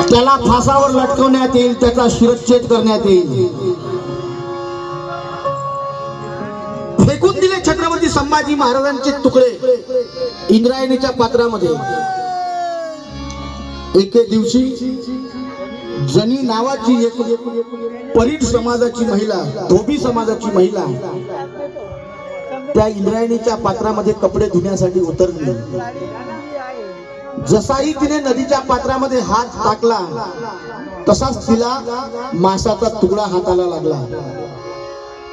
त्याला फासावर लटकवण्यात येईल, त्याचा शिरच्छेद करण्यात येईल. फेकून दिले छत्रपती संभाजी महाराजांचे तुकडे इंद्रायणीच्या पात्रामध्ये. एके दिवशी जनी नावाची एक परीट समाजाची महिला, धोबी समाजाची महिला त्या इंद्रायणीच्या पात्रामध्ये कपडे धुण्यासाठी उतरली. जसाही तिने नदीच्या पात्रामध्ये हात टाकला तसाच तिला मासाचा तुकडा हाताला लागला.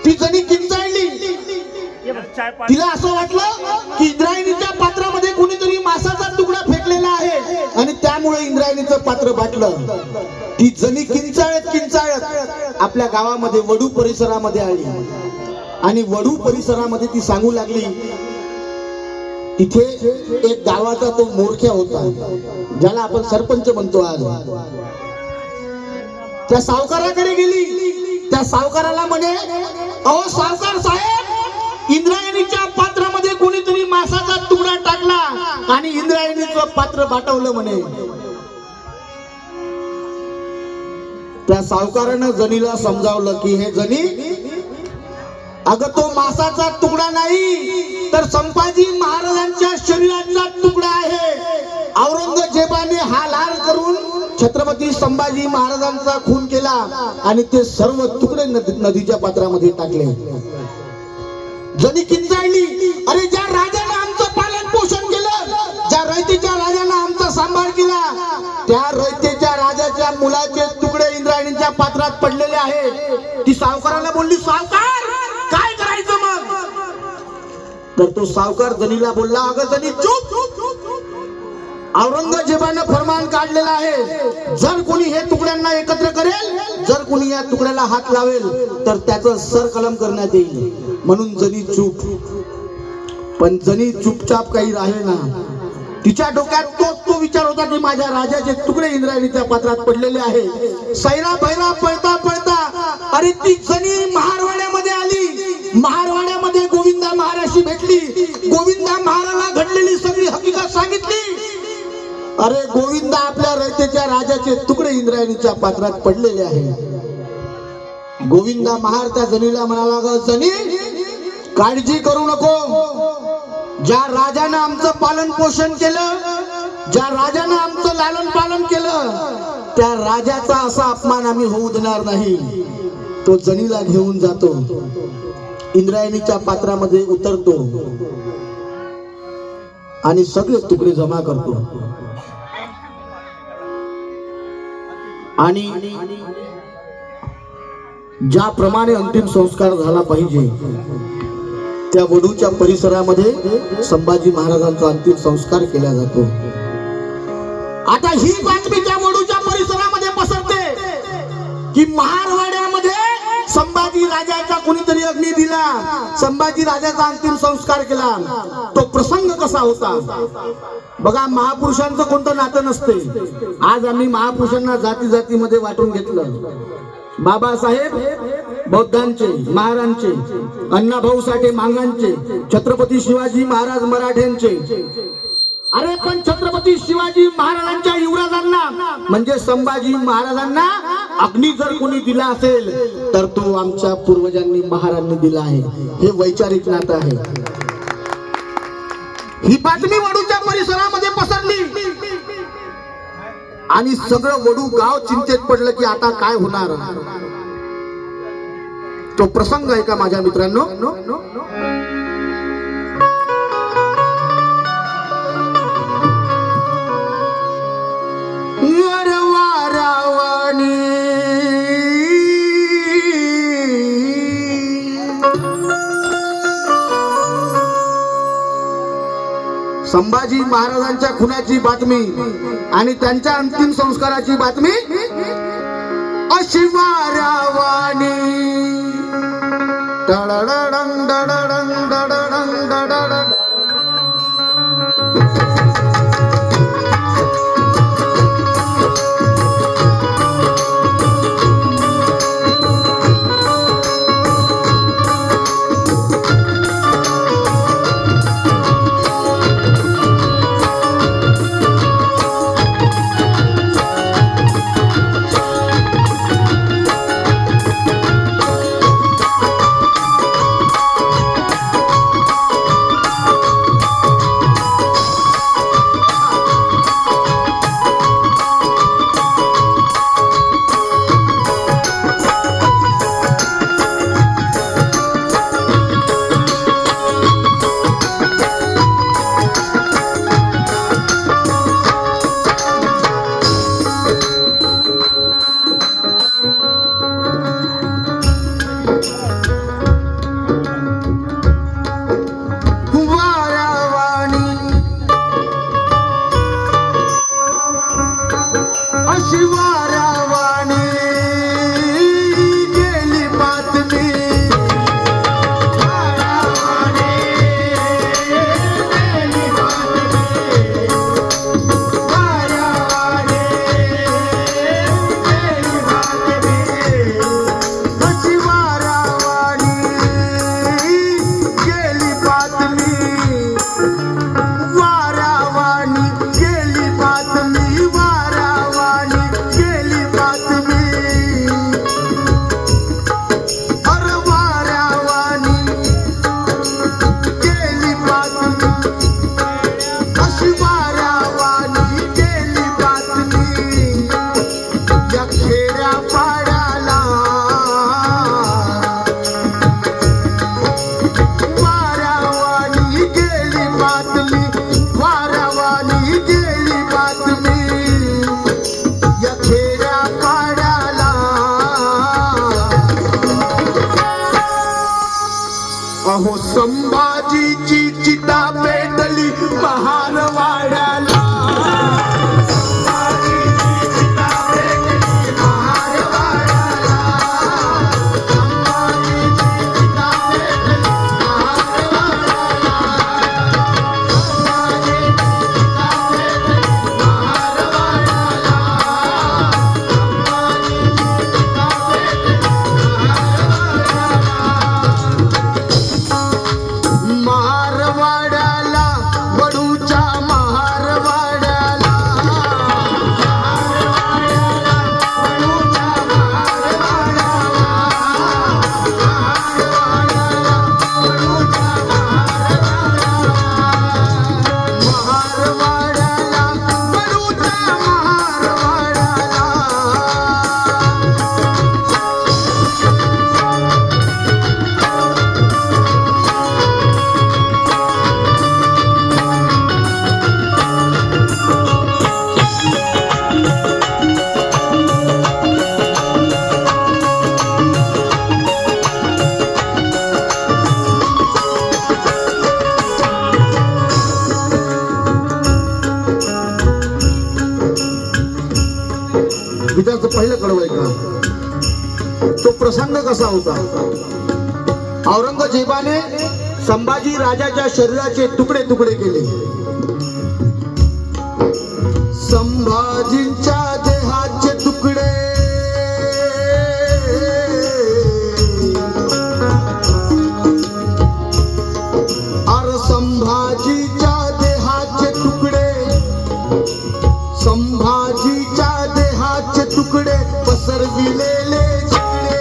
ती जणी किंचाळली. तिला असं वाटलं की इंद्रायणीच्या पात्रामध्ये कोणीतरी मासाचा तुकडा फेकलेला आहे आणि त्यामुळे इंद्रायणीचं पात्र बाटलं. ती जणी किंचाळत किंचाळत आपल्या गावामध्ये वडू परिसरामध्ये आली आणि वडू परिसरामध्ये ती सांगू लागली. तिथे एक गावाचा तो मोरख्या होता, ज्याला आपण सरपंच म्हणतो आज. त्या सावकाराकडे गेली. त्या सावकाराला म्हणे, अहो सावकार साहेब, इंद्रायणीच्या पात्रामध्ये कोणीतरी मासाचा तुकडा टाकला आणि इंद्रायणीचं पात्र बाटवलं म्हणे. त्या सावकारानं जनीला समजावलं की हे जनी, अगं तो मासाचा तुकडा नाही तर संभाजी महाराजांच्या शरीराचा तुकडा आहे. औरंगजेबाने हाल करून छत्रपती संभाजी महाराजांचा खून केला आणि ते सर्व तुकडे नदीच्या पात्रामध्ये टाकले. जणी किंचाळली, अरे ज्या राजाने आमचं पालन पोषण केलं, ज्या रयतेच्या राजाने आमचा सांभाळ केला, त्या रयतेच्या राजाच्या मुलाचे तुकडे इंद्रायणीच्या पात्रात पडलेले आहेत. ती सावकाराला बोलली, सावकार काय करायचं मग? तर तो सावकार जनीला बोलला, अगं जनी चूप, औरंगजेबाने फरमान काढलेला आहे, जर कोणी हे तुकड्यांना एकत्र करेल, जर कोणी या तुकड्याला हात लावेल तर त्याचं सर कलम करण्यात येईल. म्हणून जनी चूप. पण जनी चुपचाप काही राहिले ना. तिच्या डोक्यात तो विचार होता की माझ्या राजाचे तुकडे इंद्रायणीच्या पात्रात पडलेले आहे. सैरा भैरा पळता पळता अरे ती जनी महारवाड्यामध्ये आली. महारवाड्यामध्ये गोविंदा महाराशी भेटली. गोविंदा महाराला घडलेली सगळी हकीकत सांगितली. अरे गोविंदा आपल्या रयतेच्या राजाचे तुकडे इंद्रायणीच्या पात्रात पडलेले आहे. गोविंदा महार त्या जनीला म्हणाला, ग जनी काळजी करू नको. ज्या राजानं आमचं पालन पोषण केलं, ज्या राजानं आमचं लालन पालन केलं, त्या राजाचा असा अपमान आम्ही होऊ देणार नाही. तो जनीला घेऊन जातो, इंद्रायणीच्या पात्रामध्ये उतरतो आणि सगळे तुकडे जमा करतो. आणि ज्याप्रमाणे अंतिम संस्कार झाला पाहिजे त्या वडूच्या परिसरामध्ये संभाजी महाराजांचा अंतिम संस्कार केला जातो. आता ही बातमी त्या वडूच्या परिसरामध्ये पसरते की महारवाड्यामध्ये संभाजी राजाचा कोणीतरी अग्नी दिला, संभाजी राजाचा अंतिम संस्कार केला. तो प्रसंग कसा होता बघा. महापुरुषांचं कोणतं नातं नसते. आज आम्ही महापुरुषांना जाती जातीमध्ये वाटून घेतलं. बाबासाहेब बौद्धांचे, महाराजांचे, अण्णाभाऊ साठे मांगांचे, छत्रपती शिवाजी महाराज मराठ्यांचे. अरे पण छत्रपती शिवाजी महाराजांच्या युवराजांना म्हणजे संभाजी महाराजांना अग्नी जर कोणी दिला असेल तर तो आमच्या पूर्वजांनी महाराजांनी दिला आहे. हे वैचारिक नातं आहे. ही बातमी वडूच्या परिसरामध्ये पसरली आणि सगळं वडू गाव चिंतेत पडलं की आता काय होणार. तो प्रसंग आहे का माझ्या मित्रांनो. संभाजी महाराजांच्या खुनाची बातमी आणि त्यांच्या अंतिम संस्काराची बातमी अशी वारावानी. डडडडंग डडडंग डडडंग डडडंग. अशी वाऱ्यावाणी गेली बातमी, वाऱ्यावाणी गेली बातमी, वाऱ्यावाणी गेली बातमी, अशी वाऱ्यावाणी गेली बातमी, वाऱ्यावाणी गेली बातमी, वाऱ्यावाणी गेली बातमी, अरे वाऱ्यावाणी गेली बातमी, अशी वाऱ्यावाणी गेली बातमी, या खेड्या पाड्याला वाऱ्यावाणी गेली बातमी, वाऱ्यावाणी गेली बातमी, या खेड्या पाड्याला. अहो संभाजीची चिता पेटली महारवाड्याला, संभाजीची चिता पेटली महारवाड्याला, संभाजीची चिता पेटली महारवाड्याला, संभाजीची चिता पेटली महारवाड्याला, संभाजीची चिता पेटली महारवाड्याला, वडूच्या महारवाड्याला, वडूच्या महारवाड्याला, वडूच्या महारवाड्याला, वडूच्या महारवाड्याला. विचारचं पहिलं कडवं आहे का? तो प्रसंग कसा होता? औरंगजेबाने संभाजी राजाच्या शरीराचे तुकडे तुकडे केले. संभाजींच्या देहाचे तुकडे अरे संभाजीच्या देहाचे तुकडे, संभाजीच्या देहाचे तुकडे पसरविलेले जिकडे,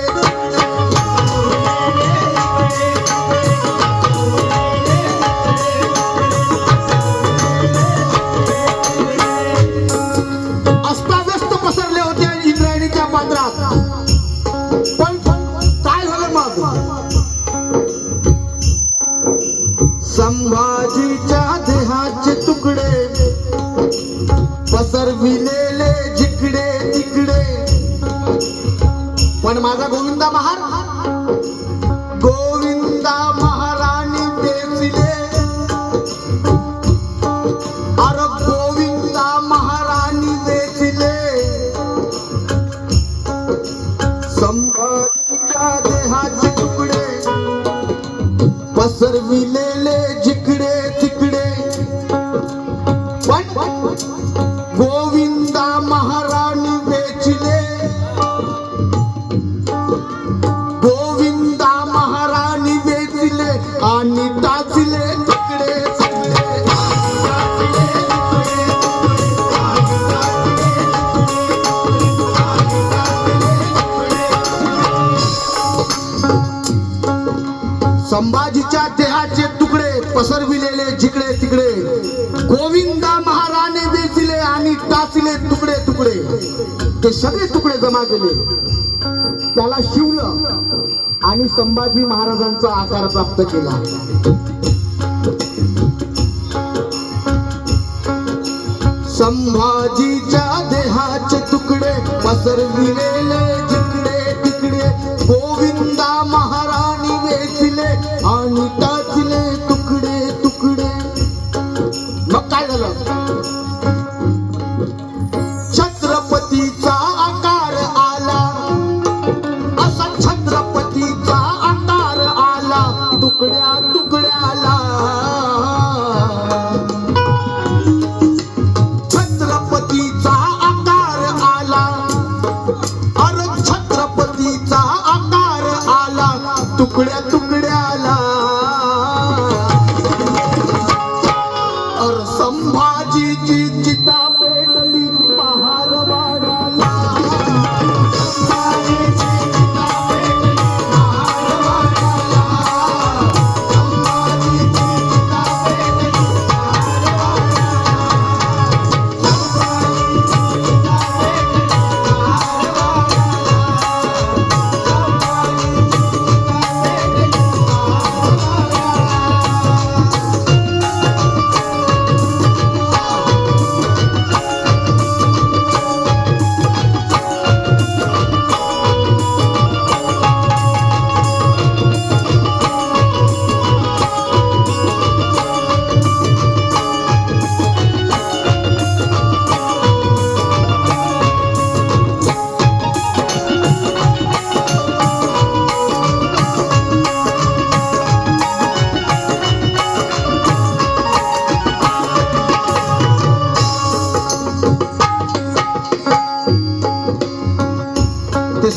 अस्ताव्यस्त पसरले होते इंद्रायणीच्या पात्रात. पण काय झालं मग? संभाजीच्या देहाचे तुकडे पसरविलेले जिकडे तिकडे. पण माझा गोविंदा महार, गोविंदा महाराणी बेसिले, अरे गोविंदा महाराणी बेसिले. संभाजीच्या देहाचे तुकडे पसरविलेले जिकडे तिकडे. पण गोविंदा महाराणी वेचले, गोविंदा महाराणी वेचले आणि टाचले तिकडे तिकडे. संभाजीच्या देहाचे तुकडे पसरविलेले जिकडे तिकडे, गोविंदा महाराणी वेचले आणि टाचले तुकडे तुकडे. ते सगळे तुकडे जमा केले, त्याला शिवलं आणि संभाजी महाराजांचा आकार प्राप्त केला. संभाजीच्या देहाचे तुकडे पसरविलेले जिकडे तिकडे, गोविंदा महाराणी वेचले आणि टाचले तुकडे तुकडे. मग काय झालं? छत्रपती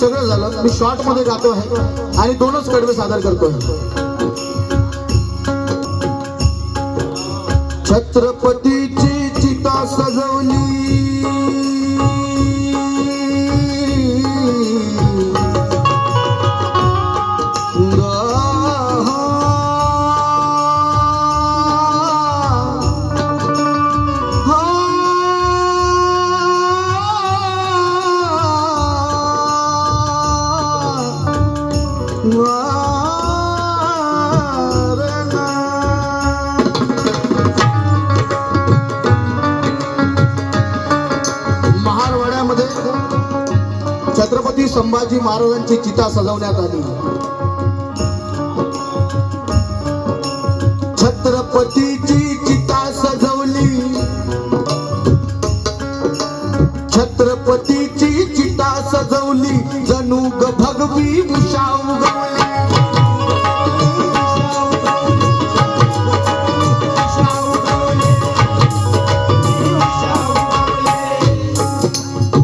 सगळं झालं. मी शॉर्ट मध्ये गातो आहे आणि दोनच कडवे सादर करतोय. छत्रपतीची चिता सजवली महारवाड्यामध्ये छत्रपती संभाजी महाराजांची चिता सजवण्यात आली. छत्रपतीची चिता सजवली, छत्रपतीची चिता सजवली, जणू ग भगवी उषा उगवली.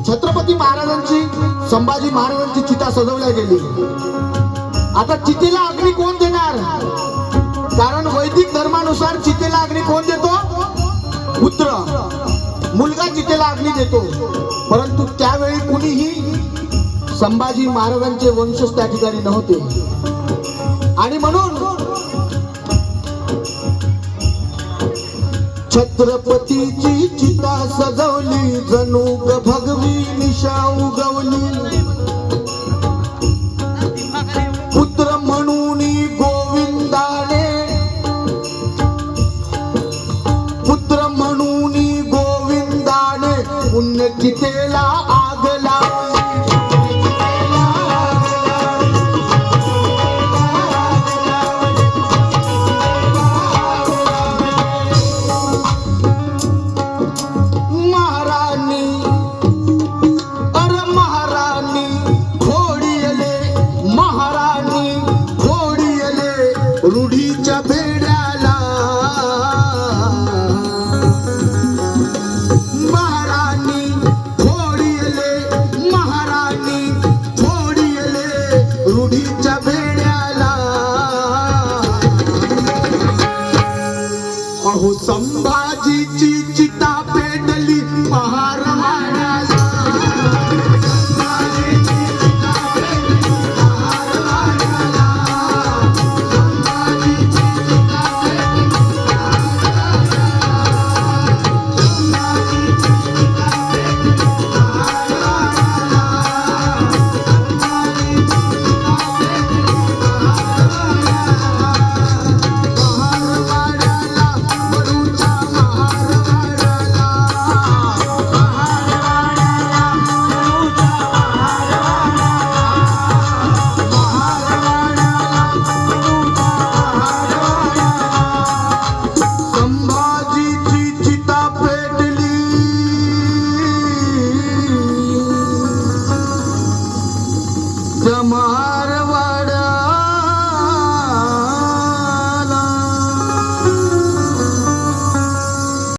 छत्रपती महाराजांची संभाजी महाराजांची चिता सजवल्या गेली. आता चितेला अग्नी कोण देणार? कारण वैदिक धर्मानुसार चितेला अग्नी कोण देतो? पुत्र, मुलगा चितेला अग्नी देतो. परंतु त्यावेळी कुणीही संभाजी महाराजांचे वंशज त्या ठिकाणी नव्हते आणि म्हणून छत्रपतीची चिता सजवली, जणू ग भगवी निशा उगवली. पुत्र म्हणून गोविंदाने, पुत्र म्हणून गोविंदाने पुण्य चितेला